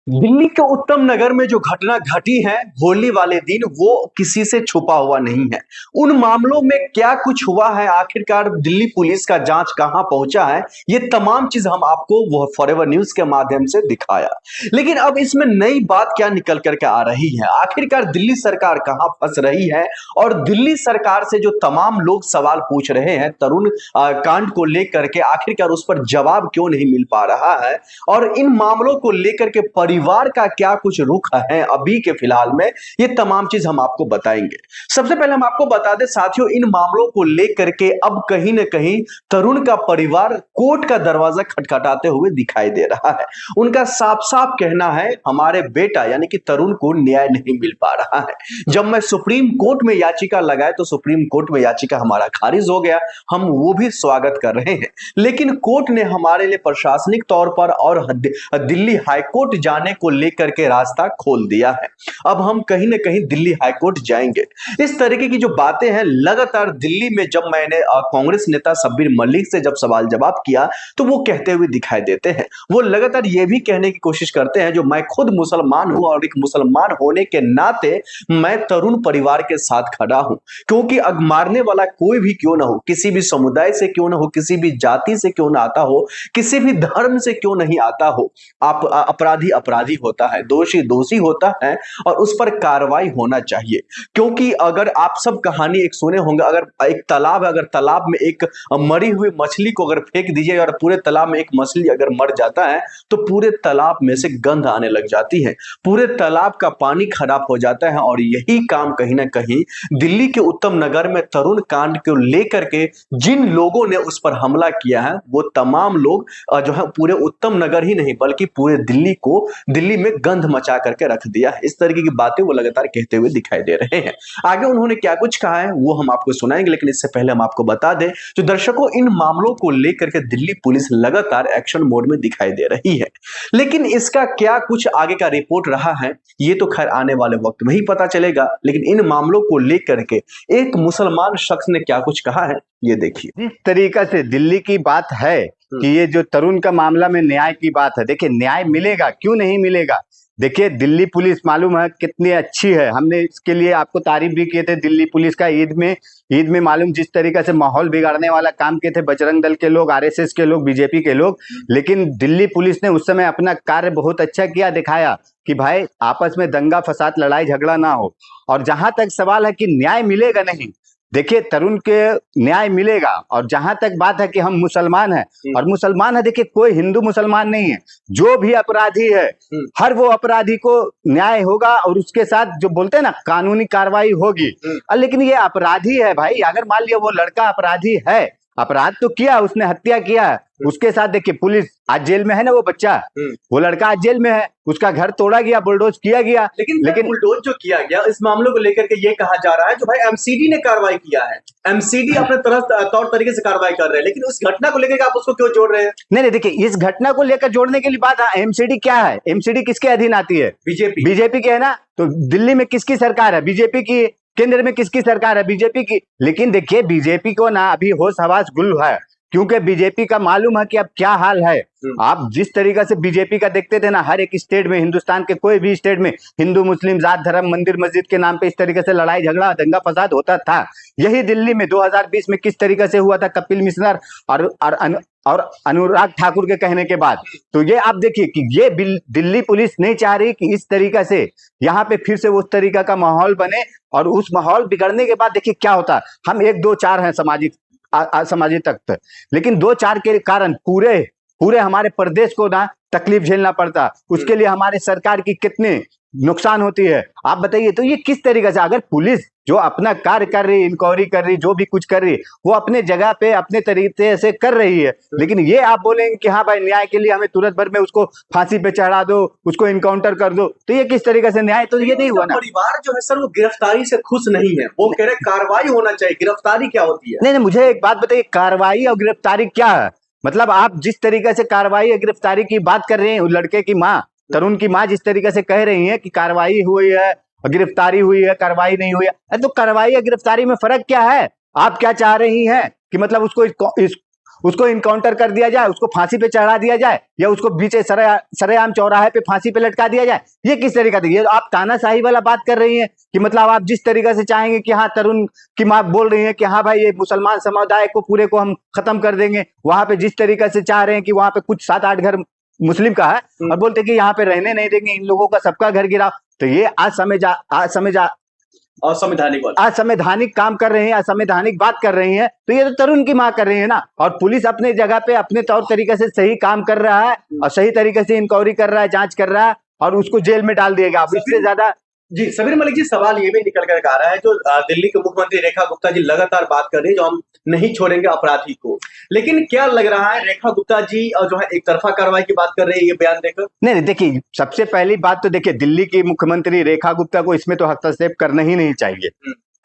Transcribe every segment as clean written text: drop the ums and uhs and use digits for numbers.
दिल्ली के उत्तम नगर में जो घटना घटी है होली वाले दिन, वो किसी से छुपा हुआ नहीं है। उन मामलों में क्या कुछ हुआ है, आखिरकार दिल्ली पुलिस का जांच कहां पहुंचा है, ये तमाम चीज हम आपको वो फॉरएवर न्यूज के माध्यम से दिखाया। लेकिन अब इसमें नई बात क्या निकल करके आ रही है, आखिरकार दिल्ली सरकार कहां फंस रही है और दिल्ली सरकार से जो तमाम लोग सवाल पूछ रहे हैं तरुण कांड को लेकर के, आखिरकार उस पर जवाब क्यों नहीं मिल पा रहा है और इन मामलों को लेकर के परिवार का क्या कुछ रुख है अभी के फिलहाल में, ये तमाम चीज हम आपको बताएंगे। सबसे पहले हम आपको बता दें साथियों, इन मामलों को लेकर के अब कहीं ना कहीं तरुण का परिवार कोर्ट का दरवाजा खटखटाते हुए दिखाई दे रहा है। उनका साफ साफ कहना है हमारे बेटा यानी कि तरुण को न्याय नहीं मिल पा रहा है। जब मैं सुप्रीम कोर्ट में याचिका लगाए तो सुप्रीम कोर्ट में याचिका हमारा खारिज हो गया, हम वो भी स्वागत कर रहे हैं, लेकिन कोर्ट ने हमारे लिए प्रशासनिक तौर पर और दिल्ली हाईकोर्ट जाने को लेकर के रास्ता खोल दिया है। अब हम कहीं ना कहीं दिल्ली हाईकोर्ट जाएंगे। इस तरीके की जो बातें हैं लगातार दिल्ली में, जब मैंने कांग्रेस नेता शब्बीर मलिक से जब सवाल जवाब किया तो वो कहते हुए दिखाई देते हैं। वो लगातार ये भी कहने की कोशिश करते हैं जो मैं खुद मुसलमान हूं और एक मुसलमान होने के नाते मैं तरुण परिवार के साथ खड़ा हूं, क्योंकि मारने वाला कोई भी क्यों ना हो, किसी भी समुदाय से क्यों ना हो, किसी भी जाति से क्यों ना आता हो, किसी भी धर्म से क्यों नहीं आता हो, आप अपराधी अपराधी होता है, दोषी दोषी होता है और उस पर कार्रवाई होना चाहिए। क्योंकि अगर आप सब कहानी एक सुने होंगे, अगर एक तालाब है, अगर तालाब में एक मरी हुई मछली को अगर फेंक दीजिए और पूरे तालाब में एक मछली अगर मर जाता है तो पूरे तालाब में से गंध आने लग जाती है, पूरे तालाब का पानी खराब हो जाता है। और यही काम कहीं ना कहीं दिल्ली के उत्तम नगर में तरुण कांड को लेकर के जिन लोगों ने उस पर हमला किया है वो तमाम लोग जो है पूरे उत्तम नगर ही नहीं बल्कि पूरे दिल्ली में गंध मचा करके रख दिया है। इस तरीके की बातें वो लगातार कहते हुए दिखाई दे रहे हैं। आगे उन्होंने क्या कुछ कहा है वो हम आपको सुनाएंगे, लेकिन इससे पहले हम आपको बता दें जो दर्शकों, इन मामलों को लेकर के दिल्ली पुलिस लगातार एक्शन मोड में दिखाई दे रही है, लेकिन इसका क्या कुछ आगे का रिपोर्ट रहा है ये तो खैर आने वाले वक्त में ही पता चलेगा। लेकिन इन मामलों को लेकर के एक मुसलमान शख्स ने क्या कुछ कहा है ये देखिए। जिस तरीका से दिल्ली की बात है कि ये जो तरुण का मामला में न्याय की बात है, देखिए न्याय मिलेगा, क्यों नहीं मिलेगा। देखिए दिल्ली पुलिस मालूम है कितनी अच्छी है, हमने इसके लिए आपको तारीफ भी किए थे दिल्ली पुलिस का। ईद में मालूम जिस तरीके से माहौल बिगाड़ने वाला काम किए थे बजरंग दल के लोग, आरएसएस के लोग, बीजेपी के लोग, लेकिन दिल्ली पुलिस ने उस समय अपना कार्य बहुत अच्छा किया, दिखाया कि भाई आपस में दंगा फसाद लड़ाई झगड़ा ना हो। और जहां तक सवाल है कि न्याय मिलेगा नहीं, देखिए तरुण के न्याय मिलेगा। और जहां तक बात है कि हम मुसलमान हैं और मुसलमान है, देखिए कोई हिंदू मुसलमान नहीं है, जो भी अपराधी है हर वो अपराधी को न्याय होगा और उसके साथ जो बोलते हैं ना कानूनी कार्रवाई होगी। लेकिन ये अपराधी है भाई, अगर मान लिया वो लड़का अपराधी है, अपराध तो किया, उसने हत्या किया है, उसके साथ देखिए पुलिस आज जेल में है ना, वो बच्चा वो लड़का आज जेल में है, उसका घर तोड़ा गया, बुलडोज किया गया। लेकिन बुलडोज जो किया गया इस मामले को लेकर के ये कहा जा रहा है जो भाई एमसीडी ने कार्रवाई किया है, एमसीडी अपने तौर तरीके से कार्रवाई कर रहे हैं, लेकिन उस घटना को लेकर आप उसको क्यों जोड़ रहे हैं? नहीं, देखिए इस घटना को लेकर जोड़ने के लिए बात है, एमसीडी क्या है, एमसीडी किसके अधीन आती है? बीजेपी के है ना। तो दिल्ली में किसकी सरकार है? बीजेपी की। केंद्र में किसकी सरकार है? बीजेपी की। लेकिन देखिए बीजेपी को ना अभी होश हवास गुल है, क्योंकि बीजेपी का मालूम है कि अब क्या हाल है। आप जिस तरीके से बीजेपी का देखते थे ना, हर एक स्टेट में, हिंदुस्तान के कोई भी स्टेट में हिंदू मुस्लिम जात धर्म मंदिर मस्जिद के नाम पे इस तरीके से लड़ाई झगड़ा दंगा फसाद होता था। यही दिल्ली में 2020 में किस तरीके से हुआ था कपिल मिश्रा और अनुराग ठाकुर के कहने के बाद। तो ये आप देखिए कि ये दिल्ली पुलिस नहीं चाह रही कि इस तरीका से यहाँ पे फिर से उस तरीका का माहौल बने, और उस माहौल बिगड़ने के बाद देखिए क्या होता है। हम 1 2 4 हैं सामाजिक तत्व, लेकिन 2 4 के कारण पूरे हमारे प्रदेश को ना तकलीफ झेलना पड़ता, उसके लिए हमारे सरकार की कितनी नुकसान होती है आप बताइए। तो ये किस तरीके से, अगर पुलिस जो अपना कार्य कर रही, इंक्वायरी कर रही, जो भी कुछ कर रही, वो अपने जगह पे अपने तरीके से कर रही है, लेकिन ये आप बोलेंगे कि हाँ भाई न्याय के लिए हमें तुरंत भर में उसको फांसी पे चढ़ा दो, उसको इनकाउंटर कर दो, तो ये किस तरीके से न्याय? तो ये नहीं हुआ ना। परिवार जो है सर वो गिरफ्तारी से खुश नहीं है, वो कह रहे कार्रवाई होना चाहिए। गिरफ्तारी क्या होती है? नहीं, मुझे एक बात बताइए, कार्रवाई और गिरफ्तारी क्या है? मतलब आप जिस तरीके से कार्रवाई और गिरफ्तारी की बात कर रहे हैं, लड़के की माँ, तरुण की माँ जिस तरीके से कह रही है कि कार्रवाई हुई है, गिरफ्तारी हुई है, कार्रवाई नहीं हुई है, तो कार्रवाई या गिरफ्तारी में फर्क क्या है? आप क्या चाह रही हैं कि मतलब उसको इनकाउंटर कर दिया जाए, उसको फांसी पे चढ़ा दिया जाए, या उसको बीच सरेआम चौराहे पे फांसी पे लटका दिया जाए। ये किस तरीका से, ये आप तानाशाही वाला बात कर रही हैं कि मतलब आप जिस तरीके से चाहेंगे कि हाँ, तरुण की माँ बोल रही है कि हाँ भाई, ये मुसलमान समुदाय को पूरे को हम खत्म कर देंगे, वहां पे जिस तरीके से चाह रहे हैं कि वहां पे कुछ 7-8 घर मुस्लिम का है और बोलते कि यहाँ पे रहने नहीं देंगे इन लोगों का, सबका घर गिराओ। तो ये असंवैधानिक काम कर रहे हैं, असंवैधानिक बात कर रही हैं। तो ये तो तरुण की मां कर रही है ना। और पुलिस अपने जगह पे अपने तौर तरीके से सही काम कर रहा है और सही तरीके से इंक्वायरी कर रहा है, जांच कर रहा है और उसको जेल में डाल दिएगा। अब इससे ज्यादा जी सबीर मलिक जी, सवाल ये भी निकल कर आ रहा है, जो दिल्ली के मुख्यमंत्री रेखा गुप्ता जी लगातार बात कर रही है, जो हम नहीं छोड़ेंगे अपराधी को, लेकिन क्या लग रहा है रेखा गुप्ता जी और जो है एक तरफा कार्रवाई की बात कर रही है ये बयान देकर? नहीं, देखिए, सबसे पहली बात तो देखिए, दिल्ली की मुख्यमंत्री रेखा गुप्ता को इसमें तो हस्तक्षेप करना ही नहीं चाहिए,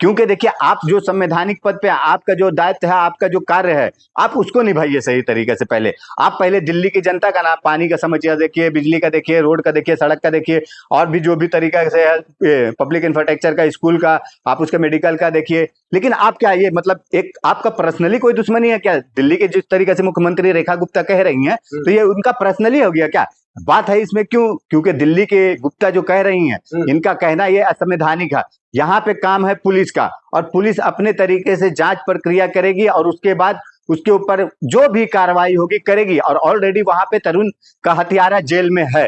क्योंकि देखिए, आप जो संवैधानिक पद पे, आपका जो दायित्व है, आपका जो कार्य है, आप उसको निभाइए सही तरीके से। पहले आप दिल्ली की जनता का ना, पानी का समस्या देखिए, बिजली का देखिए, रोड का देखिए, सड़क का देखिए, और भी जो भी तरीका से है, पब्लिक इंफ्रास्ट्रक्चर का, स्कूल का, आप उसके मेडिकल का देखिए। लेकिन आप क्या, ये मतलब एक आपका पर्सनली कोई दुश्मनी है क्या? दिल्ली के जिस तरीके से मुख्यमंत्री रेखा गुप्ता कह रही हैं, तो ये उनका पर्सनली हो गया क्या? बात है इसमें क्यों? क्योंकि दिल्ली के गुप्ता जो कह रही हैं, इनका कहना ये असंवैधानिक है। यहाँ पे काम है पुलिस का, और पुलिस अपने तरीके से जांच प्रक्रिया करेगी और उसके बाद उसके ऊपर जो भी कार्रवाई होगी करेगी। और ऑलरेडी वहां पे तरुण का हत्यारा जेल में है।